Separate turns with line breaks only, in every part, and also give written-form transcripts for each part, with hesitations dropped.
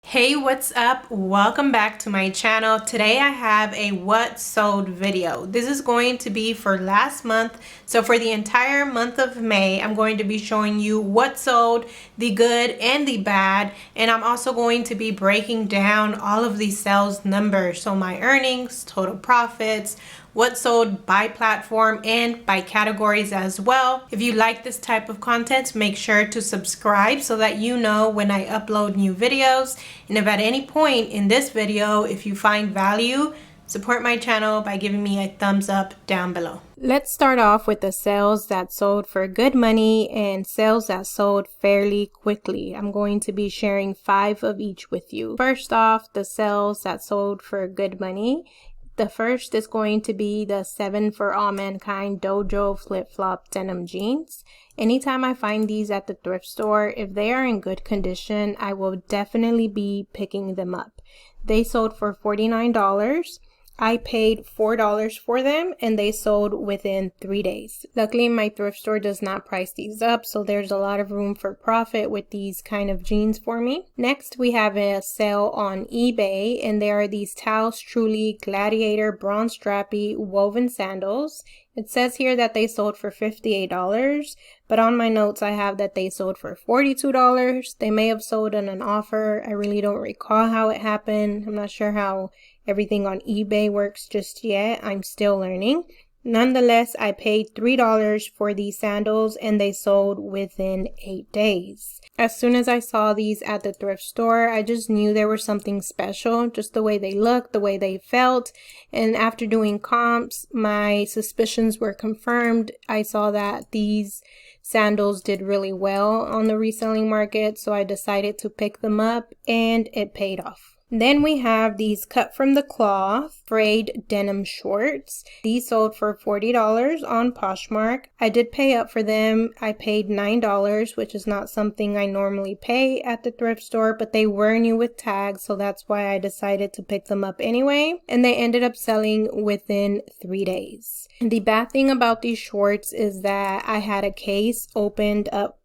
Hey, what's up? Welcome back to my channel. Today I have a what sold video. This is going to be for last month. So for the entire month of May, I'm going to be showing you what sold, the good and the bad. And I'm also going to be breaking down all of the sales numbers. So my earnings, total profits, what sold by platform and by categories as well. If you like this type of content, make sure to subscribe so that you know when I upload new videos. And if at any point in this video, if you find value, support my channel by giving me a thumbs up down below. Let's start off with the sales that sold for good money and sales that sold fairly quickly. I'm going to be sharing 5 of each with you. First off, the sales that sold for good money. The first is going to be the 7 for All Mankind Dojo flip-flop denim jeans. Anytime I find these at the thrift store, if they are in good condition, I will definitely be picking them up. They sold for $49. I paid $4 for them and they sold within 3 days. Luckily, my thrift store does not price these up, so there's a lot of room for profit with these kind of jeans for me. Next, we have a sale on eBay, and there are these Taos Truly Gladiator Bronze Strappy woven sandals. It says here that they sold for $58, but on my notes I have that they sold for $42. They may have sold on an offer. I really don't recall how it happened. I'm not sure how everything on eBay works just yet. I'm still learning. Nonetheless, I paid $3 for these sandals and they sold within 8 days. As soon as I saw these at the thrift store, I just knew there was something special, just the way they looked, the way they felt. And after doing comps, my suspicions were confirmed. I saw that these sandals did really well on the reselling market, so I decided to pick them up and it paid off. Then we have these cut from the cloth frayed denim shorts. These sold for $40 on Poshmark. I did pay up for them. I paid $9, which is not something I normally pay at the thrift store, but they were new with tags, so that's why I decided to pick them up anyway. And they ended up selling within 3 days. The bad thing about these shorts is that I had a case opened up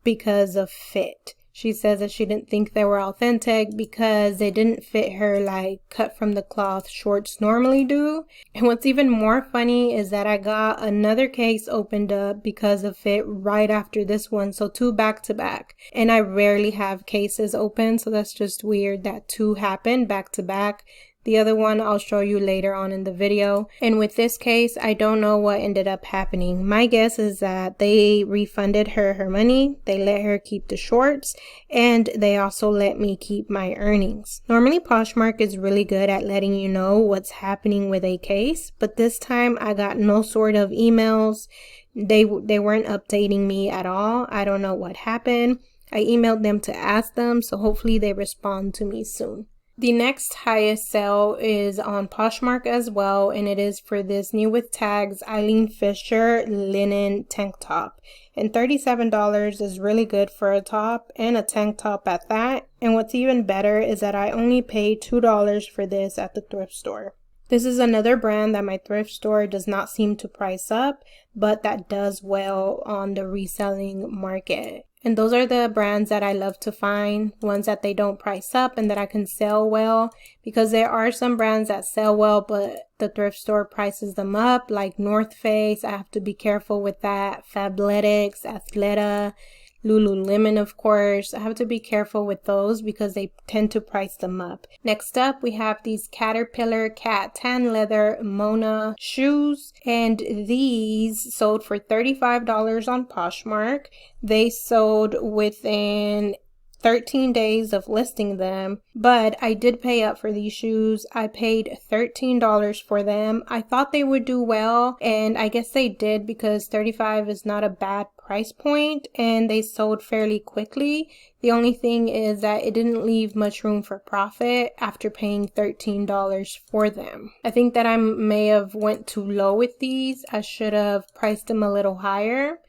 because of fit. She says that she didn't think they were authentic because they didn't fit her like cut from the cloth shorts normally do. And what's even more funny is that I got another case opened up because of fit right after this one. So 2 back to back. And I rarely have cases open, so that's just weird that 2 happened back to back. The other one I'll show you later on in the video. And with this case, I don't know what ended up happening. My guess is that they refunded her money, they let her keep the shorts, and they also let me keep my earnings. Normally, Poshmark is really good at letting you know what's happening with a case, but this time I got no sort of emails. They weren't updating me at all. I don't know what happened. I emailed them to ask them, so hopefully they respond to me soon. The next highest sale is on Poshmark as well, and it is for this new with tags Eileen Fisher linen tank top. And $37 is really good for a top and a tank top at that. And what's even better is that I only paid $2 for this at the thrift store. This is another brand that my thrift store does not seem to price up, but that does well on the reselling market. And those are the brands that I love to find, ones that they don't price up and that I can sell well, because there are some brands that sell well, but the thrift store prices them up, like North Face. I have to be careful with that. Fabletics, Athleta, Lululemon, of course. I have to be careful with those because they tend to price them up. Next up, we have these Caterpillar cat tan leather Mona shoes, and these sold for $35 on Poshmark. They sold within 13 days of listing them, but I did pay up for these shoes. I paid $13 for them. I thought they would do well, and I guess they did because $35 is not a bad price point, and they sold fairly quickly. The only thing is that it didn't leave much room for profit after paying $13 for them. I think that I may have went too low with these. I should have priced them a little higher.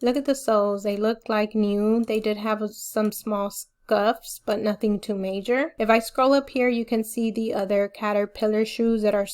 Look at the soles. They look like new. They did have some small scuffs, but nothing too major. If I scroll up here, you can see the other Caterpillar shoes that are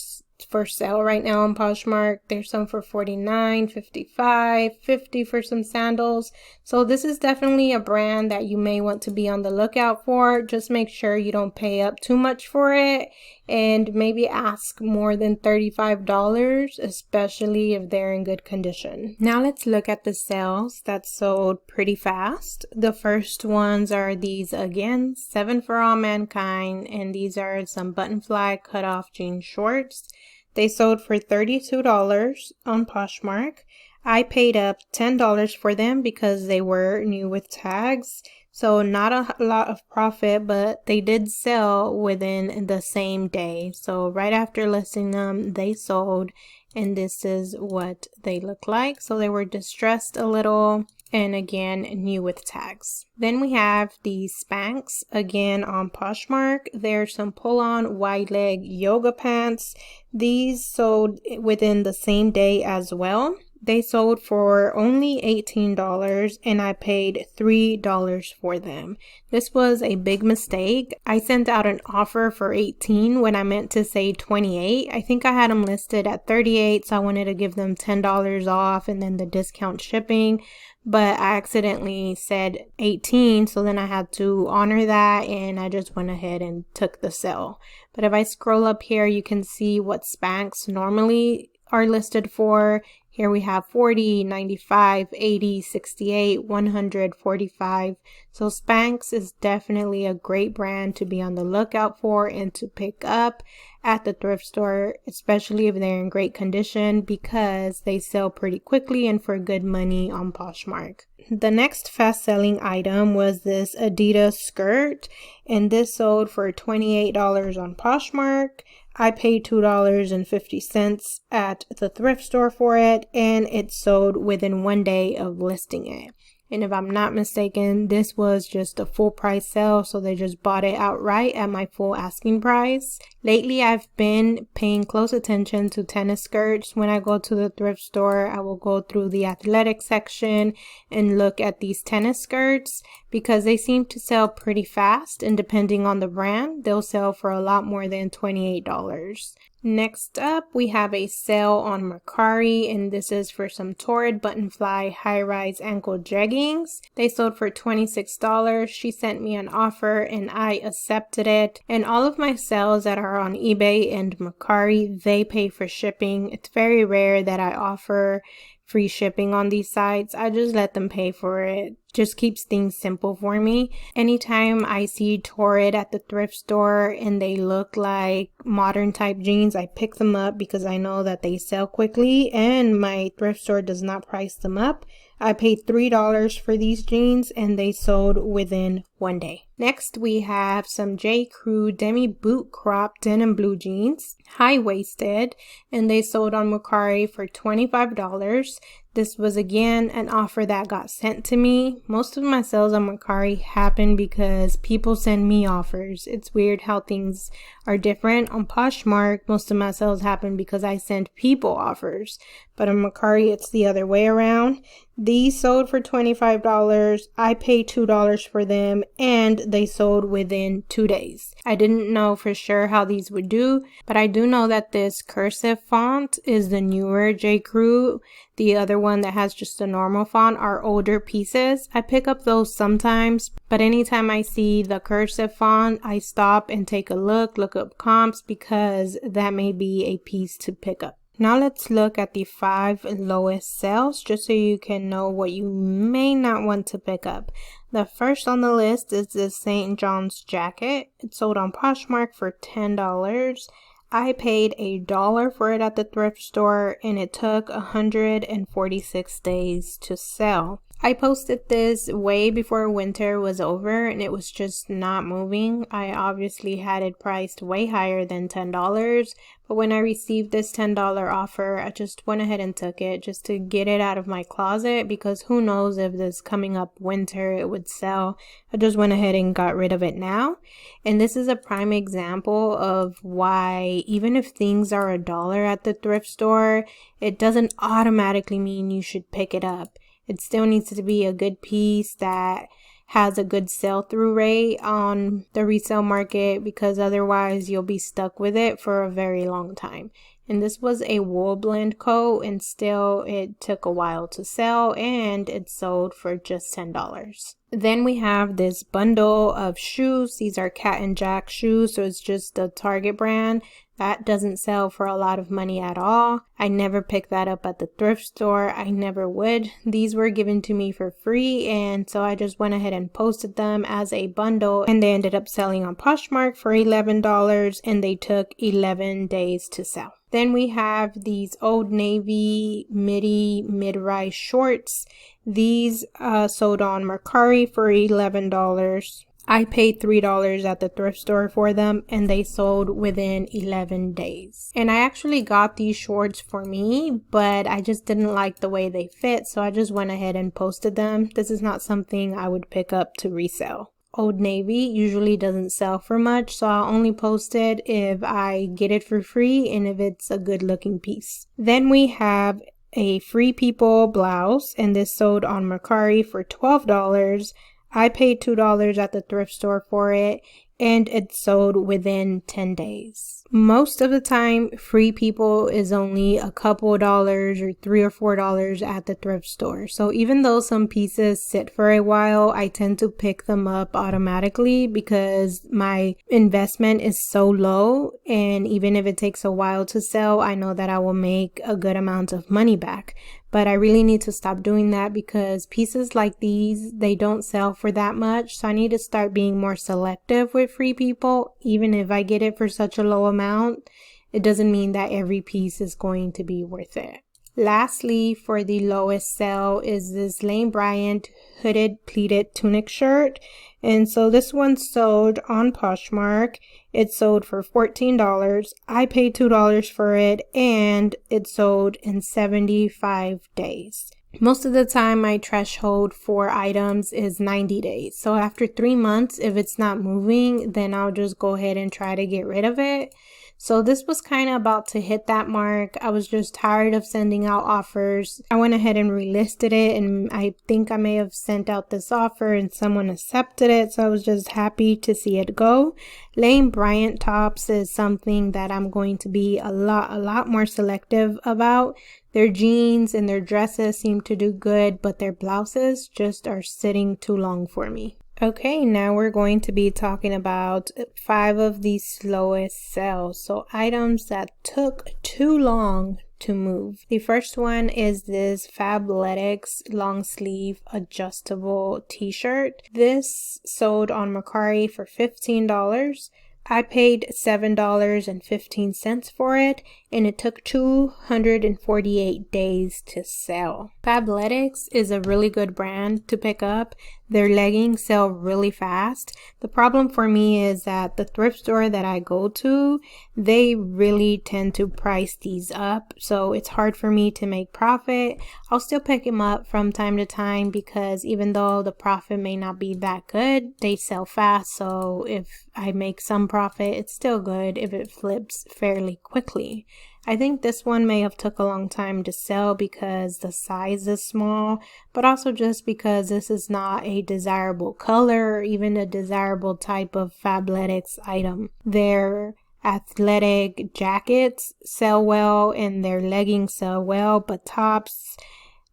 for sale right now on Poshmark. There's some for $49, $55, $50 for some sandals. So this is definitely a brand that you may want to be on the lookout for. Just make sure you don't pay up too much for it, and maybe ask more than $35, especially if they're in good condition. Now let's look at the sales that sold pretty fast. The first ones are these again, 7 for All Mankind, and these are some button fly cutoff jean shorts. They sold for $32 on Poshmark. I paid up $10 for them because they were new with tags. So not a lot of profit, but they did sell within the same day. So right after listing them, they sold, and this is what they look like. So they were distressed a little, and again, new with tags. Then we have these Spanx, again on Poshmark. There's some pull-on wide leg yoga pants. These sold within the same day as well. They sold for only $18, and I paid $3 for them. This was a big mistake. I sent out an offer for $18 when I meant to say $28. I think I had them listed at $38, so I wanted to give them $10 off and then the discount shipping. But I accidentally said $18, so then I had to honor that, and I just went ahead and took the sale. But if I scroll up here, you can see what Spanx normally are listed for. Here we have 40, 95, 80, 68, 145. So Spanx is definitely a great brand to be on the lookout for and to pick up at the thrift store, especially if they're in great condition, because they sell pretty quickly and for good money on Poshmark. The next fast selling item was this Adidas skirt, and this sold for $28 on Poshmark. I paid $2.50 at the thrift store for it, and it sold within 1 day of listing it. And if I'm not mistaken, this was just a full price sale, so they just bought it outright at my full asking price. Lately, I've been paying close attention to tennis skirts. When I go to the thrift store, I will go through the athletic section and look at these tennis skirts because they seem to sell pretty fast, and depending on the brand, they'll sell for a lot more than $28. Next up, we have a sale on Mercari, and this is for some Torrid button fly high-rise ankle jeggings. They sold for $26. She sent me an offer and I accepted it. And all of my sales that are on eBay and Mercari, they pay for shipping. It's very rare that I offer free shipping on these sites. I just let them pay for it. Just keeps things simple for me. Anytime I see Torrid at the thrift store and they look like modern type jeans, I pick them up because I know that they sell quickly and my thrift store does not price them up. I paid $3 for these jeans and they sold within 1 day. Next, we have some J. Crew demi boot crop denim blue jeans, high-waisted, and they sold on Mercari for $25. This was again an offer that got sent to me. Most of my sales on Mercari happen because people send me offers. It's weird how things are different. On Poshmark, most of my sales happen because I send people offers. But on Mercari, it's the other way around. These sold for $25. I paid $2 for them and they sold within 2 days. I didn't know for sure how these would do, but I do know that this cursive font is the newer J. Crew. The other one that has just a normal font are older pieces. I pick up those sometimes, but anytime I see the cursive font, I stop and take a look up comps because that may be a piece to pick up. Now let's look at the 5 lowest sales just so you can know what you may not want to pick up. The first on the list is this St. John's jacket. It sold on Poshmark for $10. I paid $1 for it at the thrift store and it took 146 days to sell. I posted this way before winter was over and it was just not moving. I obviously had it priced way higher than $10, but when I received this $10 offer, I just went ahead and took it just to get it out of my closet because who knows if this coming up winter it would sell. I just went ahead and got rid of it now. And this is a prime example of why even if things are $1 at the thrift store, it doesn't automatically mean you should pick it up. It still needs to be a good piece that has a good sell-through rate on the resale market because otherwise you'll be stuck with it for a very long time. And this was a wool blend coat, and still it took a while to sell, and it sold for just $10. Then we have this bundle of shoes. These are Cat and Jack shoes, so it's just the Target brand. That doesn't sell for a lot of money at all. I never picked that up at the thrift store. I never would. These were given to me for free, and so I just went ahead and posted them as a bundle, and they ended up selling on Poshmark for $11, and they took 11 days to sell. Then we have these Old Navy mid-rise shorts. These sold on Mercari for $11. I paid $3 at the thrift store for them, and they sold within 11 days. And I actually got these shorts for me, but I just didn't like the way they fit, so I just went ahead and posted them. This is not something I would pick up to resell. Old Navy usually doesn't sell for much, so I'll only post it if I get it for free and if it's a good looking piece. Then we have a Free People blouse, and this sold on Mercari for $12. I paid $2 at the thrift store for it, and it sold within 10 days. Most of the time, Free People is only a couple dollars or $3 or $4 at the thrift store. So even though some pieces sit for a while, I tend to pick them up automatically because my investment is so low, and even if it takes a while to sell, I know that I will make a good amount of money back. But I really need to stop doing that because pieces like these, they don't sell for that much. So I need to start being more selective with Free People. Even if I get it for such a low amount, it doesn't mean that every piece is going to be worth it. Lastly, for the lowest sell is this Lane Bryant hooded pleated tunic shirt. And so this one sold on Poshmark. It sold for $14. I paid $2 for it, and it sold in 75 days. Most of the time, my threshold for items is 90 days. So after 3 months, if it's not moving, then I'll just go ahead and try to get rid of it. So this was kind of about to hit that mark. I was just tired of sending out offers. I went ahead and relisted it, and I think I may have sent out this offer and someone accepted it. So I was just happy to see it go. Lane Bryant tops is something that I'm going to be a lot more selective about. Their jeans and their dresses seem to do good, but their blouses just are sitting too long for me. Okay, now we're going to be talking about 5 of the slowest sells. So items that took too long to move. The first one is this Fabletics long sleeve adjustable t-shirt. This sold on Mercari for $15. I paid $7.15 for it, and it took 248 days to sell. Fabletics is a really good brand to pick up. Their leggings sell really fast. The problem for me is that the thrift store that I go to, they really tend to price these up, so it's hard for me to make profit. I'll still pick them up from time to time because even though the profit may not be that good, they sell fast, so if I make some profit, it's still good if it flips fairly quickly. I think this one may have took a long time to sell because the size is small, but also just because this is not a desirable color or even a desirable type of Fabletics item. Their athletic jackets sell well and their leggings sell well, but tops,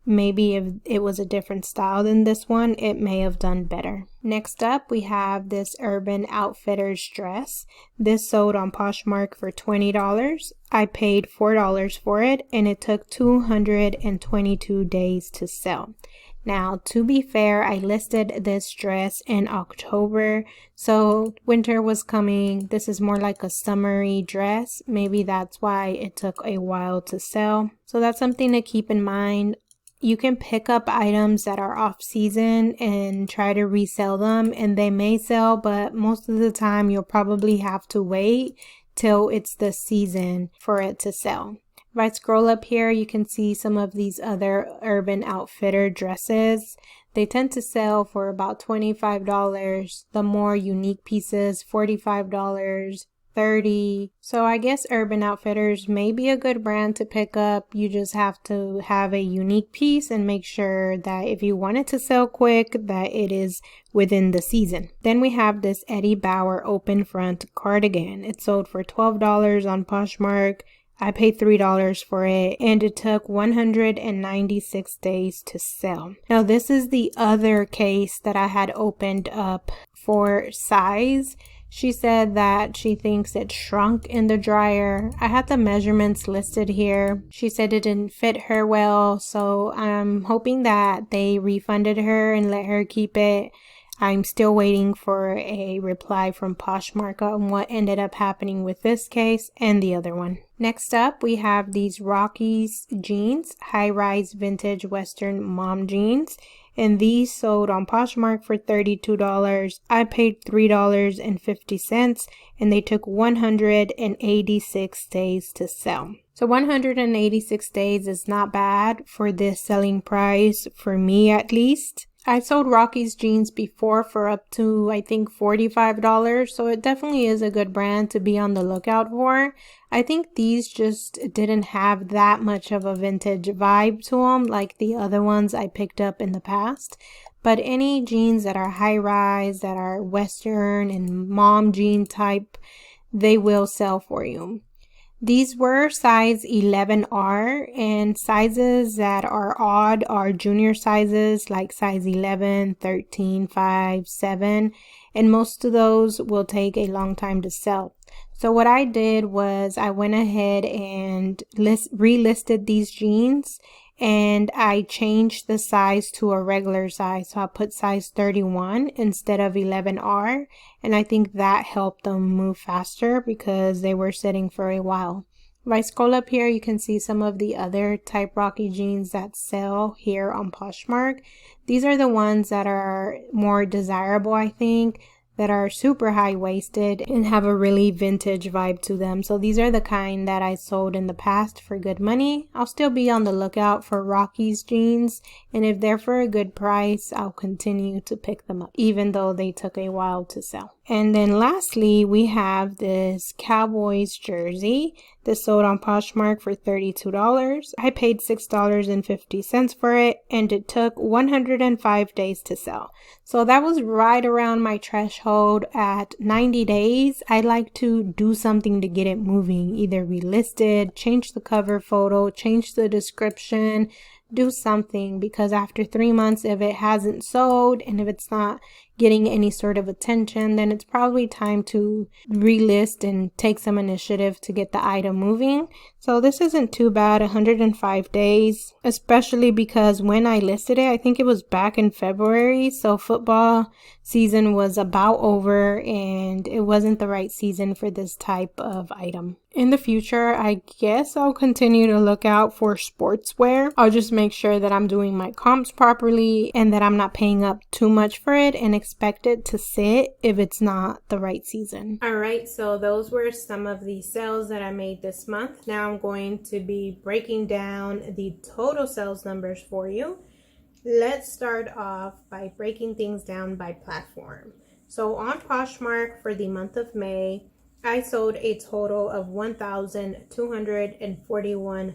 maybe if it was a different style than this one, it may have done better. Next up, we have this Urban Outfitters dress. This sold on Poshmark for $20. I paid $4 for it, and it took 222 days to sell. Now, to be fair, I listed this dress in October, so winter was coming. This is more like a summery dress. Maybe that's why it took a while to sell. So that's something to keep in mind. You can pick up items that are off season and try to resell them, and they may sell, but most of the time you'll probably have to wait till it's the season for it to sell. If I scroll up here, you can see some of these other Urban Outfitter dresses. They tend to sell for about $25. The more unique pieces, $45. $30. So I guess Urban Outfitters may be a good brand to pick up. You just have to have a unique piece and make sure that if you want it to sell quick, that it is within the season. Then we have this Eddie Bauer open front cardigan. It sold for $12 on Poshmark. I paid $3 for it, and it took 196 days to sell. Now, this is the other case that I had opened up for size. She said that she thinks it shrunk in the dryer. I had the measurements listed here. She said it didn't fit her well, so I'm hoping that they refunded her and let her keep it. I'm still waiting for a reply from Poshmark on what ended up happening with this case and the other one. Next up, we have these Rockies jeans, high-rise vintage Western mom jeans. And these sold on Poshmark for $32. I paid $3.50, and they took 186 days to sell. So 186 days is not bad for this selling price, for me at least. I sold Rockies jeans before for up to, I think, $45, so it definitely is a good brand to be on the lookout for. I think these just didn't have that much of a vintage vibe to them like the other ones I picked up in the past. But any jeans that are high-rise, that are Western and mom jean type, they will sell for you. These were size 11R, and sizes that are odd are junior sizes like size 11, 13, 5, 7, and most of those will take a long time to sell. So what I did was I went ahead and relisted these jeans, and I changed the size to a regular size. So I put size 31 instead of 11R, and I think that helped them move faster because they were sitting for a while. If I scroll up here, you can see some of the other type Rocky jeans that sell here on Poshmark. These are the ones that are more desirable, I think, that are super high-waisted and have a really vintage vibe to them. So these are the kind that I sold in the past for good money. I'll still be on the lookout for Rockies jeans, and if they're for a good price, I'll continue to pick them up, even though they took a while to sell. And then lastly, we have this Cowboys jersey. This sold on Poshmark for $32. I paid $6.50 for it, and it took 105 days to sell. So that was right around my threshold at 90 days. I like to do something to get it moving, either relist it, change the cover photo, change the description, do something, because after 3 months, if it hasn't sold and if it's not getting any sort of attention, then it's probably time to relist and take some initiative to get the item moving. So this isn't too bad, 105 days, especially because when I listed it, I think it was back in February, so football season was about over and it wasn't the right season for this type of item. In the future, I guess I'll continue to look out for sportswear. I'll just make sure that I'm doing my comps properly and that I'm not paying up too much for it and expect it to sit if it's not the right season. All right, so those were some of the sales that I made this month. Now I'm going to be breaking down the total sales numbers for you. Let's start off by breaking things down by platform. So on Poshmark for the month of May, I sold a total of $1,241.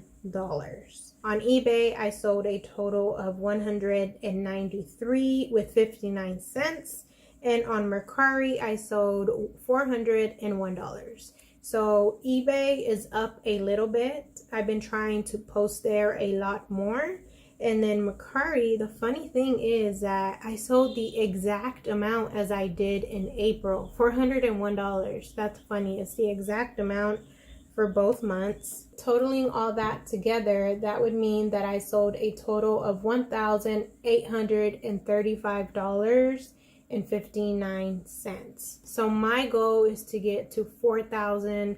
On eBay, I sold a total of $193.59. And on Mercari, I sold $401. So eBay is up a little bit. I've been trying to post there a lot more. And then Mercari, the funny thing is that I sold the exact amount as I did in April, $401. That's funny. It's the exact amount for both months. Totaling all that together, that would mean that I sold a total of $1,835.59. So my goal is to get to 4,000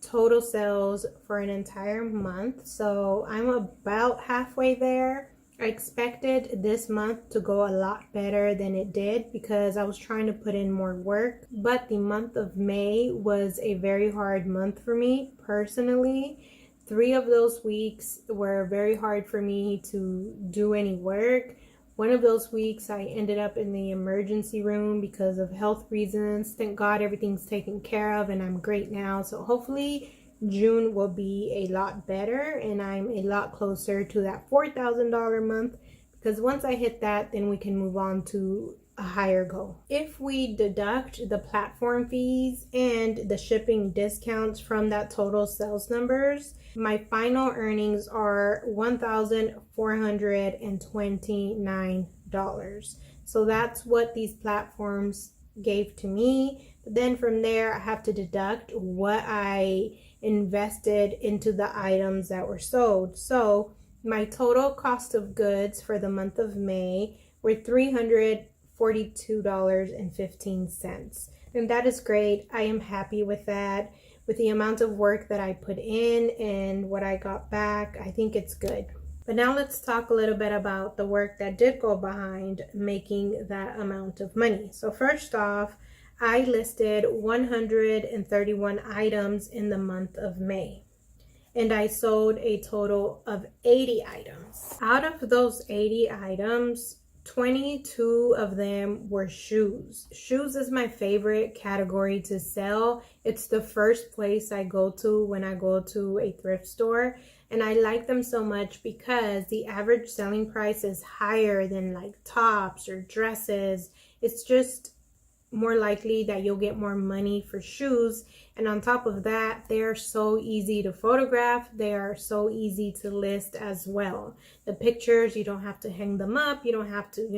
total sales for an entire month. So I'm about halfway there. I expected this month to go a lot better than it did because I was trying to put in more work, but the month of May was a very hard month for me personally. 3 of those weeks were very hard for me to do any work. One of those weeks I ended up in the emergency room because of health reasons. Thank God everything's taken care of and I'm great now. So hopefully June will be a lot better and I'm a lot closer to that $4,000 month, because once I hit that, then we can move on to a higher goal. If we deduct the platform fees and the shipping discounts from that total sales numbers, my final earnings are $1,429. So that's what these platforms gave to me. But then from there, I have to deduct what I invested into the items that were sold. So my total cost of goods for the month of May were $342.15. And that is great. I am happy with that. With the amount of work that I put in and what I got back, I think it's good. But now let's talk a little bit about the work that did go behind making that amount of money. So first off, I listed 131 items in the month of May, and I sold a total of 80 items. Out of those 80 items, 22 of them were shoes. Shoes is my favorite category to sell. It's the first place I go to when I go to a thrift store. And I like them so much because the average selling price is higher than like tops or dresses. It's just more likely that you'll get more money for shoes. And on top of that, they are so easy to photograph. They are so easy to list as well. The pictures, you don't have to hang them up. You don't have to,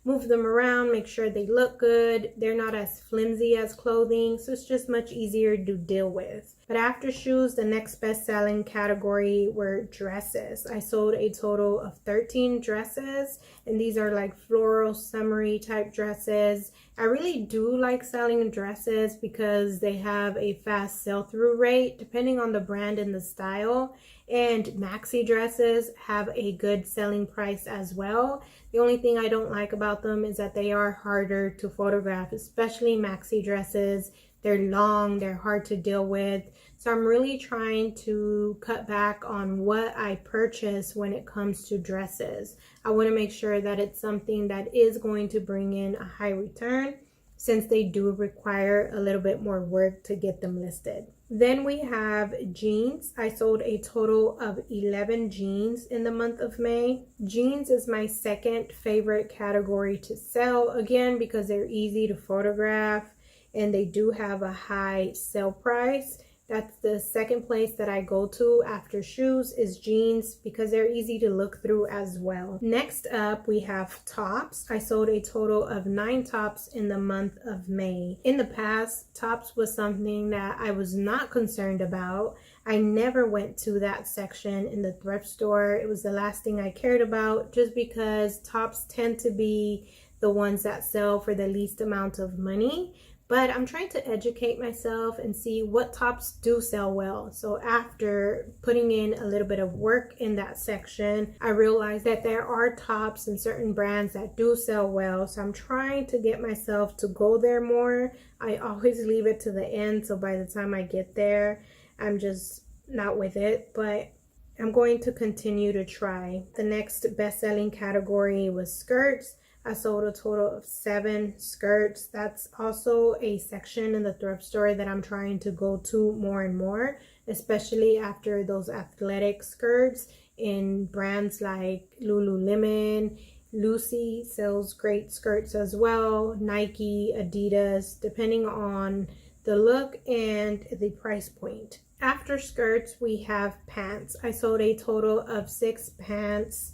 move them around, make sure they look good. They're not as flimsy as clothing, so it's just much easier to deal with. But after shoes, the next best-selling category were dresses. I sold a total of 13 dresses, and these are like floral summery type dresses. I really do like selling dresses because they have a fast sell-through rate depending on the brand and the style, and maxi dresses have a good selling price as well. The only thing I don't like about them is that they are harder to photograph, especially maxi dresses. They're long, they're hard to deal with. So I'm really trying to cut back on what I purchase when it comes to dresses. I want to make sure that it's something that is going to bring in a high return, since they do require a little bit more work to get them listed. Then we have jeans. I sold a total of 11 jeans in the month of May. Jeans is my second favorite category to sell, again, because they're easy to photograph and they do have a high sale price. That's the second place that I go to after shoes is jeans, because they're easy to look through as well. Next up, we have tops. I sold a total of 9 tops in the month of May. In the past, tops was something that I was not concerned about. I never went to that section in the thrift store. It was the last thing I cared about, just because tops tend to be the ones that sell for the least amount of money. But I'm trying to educate myself and see what tops do sell well. So after putting in a little bit of work in that section, I realized that there are tops and certain brands that do sell well. So I'm trying to get myself to go there more. I always leave it to the end, so by the time I get there, I'm just not with it. But I'm going to continue to try. The next best-selling category was skirts. I sold a total of 7 skirts. That's also a section in the thrift store that I'm trying to go to more and more, especially after those athletic skirts in brands like Lululemon. Lucy sells great skirts as well. Nike, Adidas, depending on the look and the price point. After skirts, we have pants. I sold a total of 6 pants,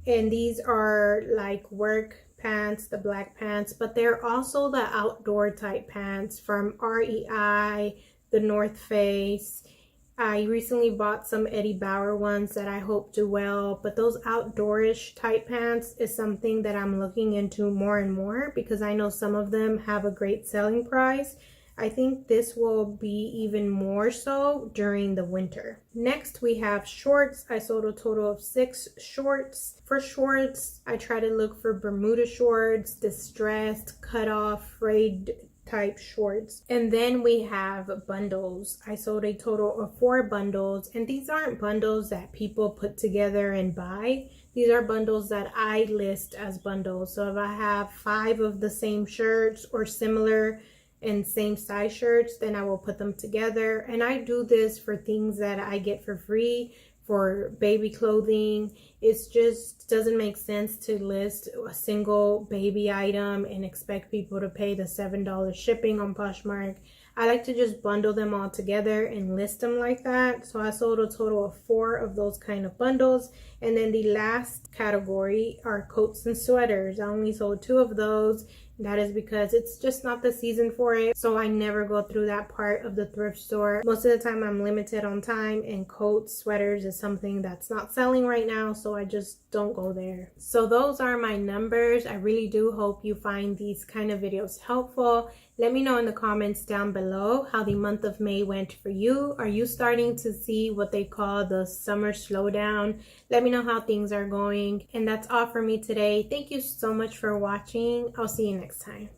and these are like work pants, the black pants, but they're also the outdoor type pants from REI, the North Face. I recently bought some Eddie Bauer ones that I hope do well, but those outdoorish type pants is something that I'm looking into more and more, because I know some of them have a great selling price. I think this will be even more so during the winter. Next, we have shorts. I sold a total of 6 shorts. For shorts, I try to look for Bermuda shorts, distressed, cut off, frayed type shorts. And then we have bundles. I sold a total of 4 bundles, and these aren't bundles that people put together and buy. These are bundles that I list as bundles. So if I have 5 of the same shirts or similar and same size shirts, then I will put them together. And I do this for things that I get for free. for baby clothing. It's just doesn't make sense to list a single baby item and expect people to pay the $7 shipping on Poshmark. I like to just bundle them all together and list them like that. So I sold a total of 4 of those kind of bundles. And then the last category are coats and sweaters. I only sold 2 of those. That is because it's just not the season for it. So I never go through that part of the thrift store. Most of the time I'm limited on time, and coats, sweaters is something that's not selling right now. So I just don't go there. So those are my numbers. I really do hope you find these kind of videos helpful. Let me know in the comments down below how the month of May went for you. Are you starting to see what they call the summer slowdown? Let me know how things are going. And that's all for me today. Thank you so much for watching. I'll see you next time.